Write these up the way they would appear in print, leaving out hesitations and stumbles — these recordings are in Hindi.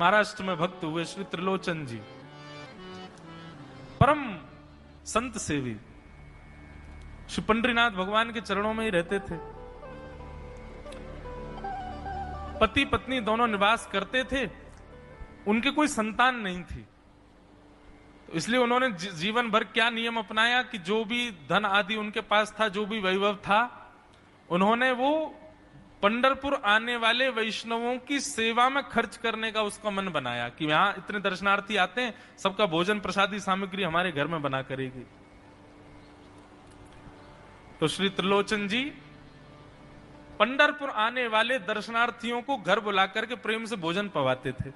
महाराष्ट्र में भक्त हुए श्री त्रिलोचन जी, परम संत सेवी, श्री पंडरीनाथ भगवान के चरणों में ही रहते थे। पति पत्नी दोनों निवास करते थे, उनके कोई संतान नहीं थी, तो इसलिए उन्होंने जीवन भर क्या नियम अपनाया कि जो भी धन आदि उनके पास था, जो भी वैभव था, उन्होंने वो पंढरपुर आने वाले वैष्णवों की सेवा में खर्च करने का उसका मन बनाया कि यहां इतने दर्शनार्थी आते हैं, सबका भोजन प्रसादी सामग्री हमारे घर में बना करेगी। तो श्री त्रिलोचन जी पंढरपुर आने वाले दर्शनार्थियों को घर बुला करके प्रेम से भोजन पवाते थे,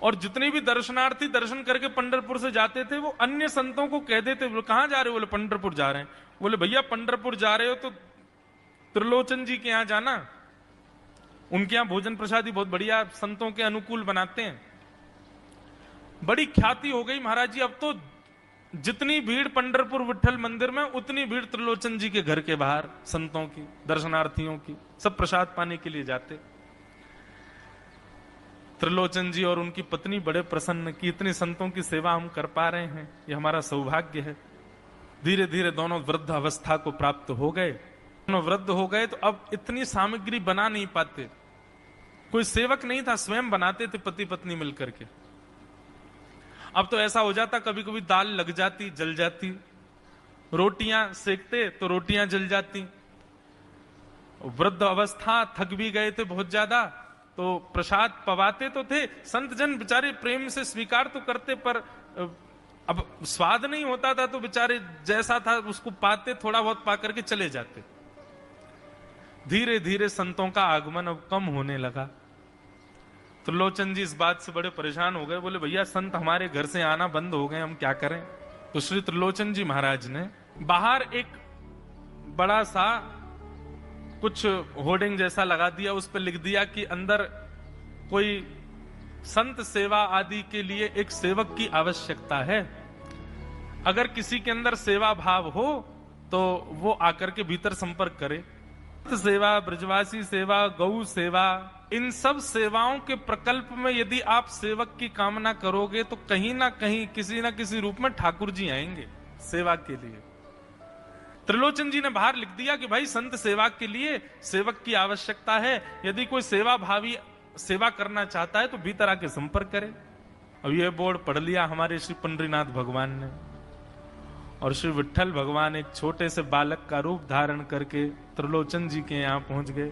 और जितने भी दर्शनार्थी दर्शन करके पंढरपुर से जाते थे वो अन्य संतों को कह देते, बोले कहां जा रहे हो? बोले पंढरपुर जा रहे हैं। बोले भैया पंढरपुर जा रहे हो तो त्रिलोचन जी के यहां जाना, उनके यहां भोजन प्रसादी बहुत बढ़िया संतों के अनुकूल बनाते हैं। बड़ी ख्याति हो गई महाराज जी, अब तो जितनी भीड़ पंढरपुर विठल मंदिर में, उतनी भीड़ त्रिलोचन जी के घर के बाहर संतों की, दर्शनार्थियों की, सब प्रसाद पाने के लिए जाते। त्रिलोचन जी और उनकी पत्नी बड़े प्रसन्न कि इतने संतों की सेवा हम कर पा रहे हैं, ये हमारा सौभाग्य है। धीरे धीरे दोनों वृद्ध अवस्था को प्राप्त हो गए। दोनों वृद्ध हो गए तो अब इतनी सामग्री बना नहीं पाते, कोई सेवक नहीं था, स्वयं बनाते थे पति पत्नी मिलकर के। अब तो ऐसा हो जाता, कभी कभी दाल लग जाती, जल जाती, रोटियां सेकते तो रोटियां जल जाती। वृद्ध अवस्था, थक भी गए थे बहुत ज्यादा, तो प्रसाद पवाते तो थे, संत जन बेचारे प्रेम से स्वीकार तो करते, पर अब स्वाद नहीं होता था, तो बेचारे जैसा था उसको पाते, थोड़ा बहुत पा करके चले जाते। धीरे धीरे संतों का आगमन अब कम होने लगा। त्रिलोचन जी इस बात से बड़े परेशान हो गए, बोले भैया संत हमारे घर से आना बंद हो गए, हम क्या करें? तो श्री त्रिलोचन जी महाराज ने बाहर एक बड़ा सा कुछ होर्डिंग जैसा लगा दिया, उस पर लिख दिया कि अंदर कोई संत सेवा आदि के लिए एक सेवक की आवश्यकता है, अगर किसी के अंदर सेवा भाव हो तो वो आकर के भीतर संपर्क करे। सेवा, ब्रजवासी सेवा, गौ सेवा, इन सब सेवाओं के प्रकल्प में यदि आप सेवक की कामना करोगे तो कहीं ना कहीं किसी ना किसी रूप में ठाकुर जी आएंगे सेवा के लिए। त्रिलोचन जी ने बाहर लिख दिया कि भाई संत सेवा के लिए सेवक की आवश्यकता है, यदि कोई सेवा भावी सेवा करना चाहता है तो भीतर आके संपर्क करे। अब ये बोर्ड पढ़ लिया हमारे श्री पंडरीनाथ भगवान ने, और श्री विठल भगवान एक छोटे से बालक का रूप धारण करके त्रिलोचन जी के यहाँ पहुंच गए।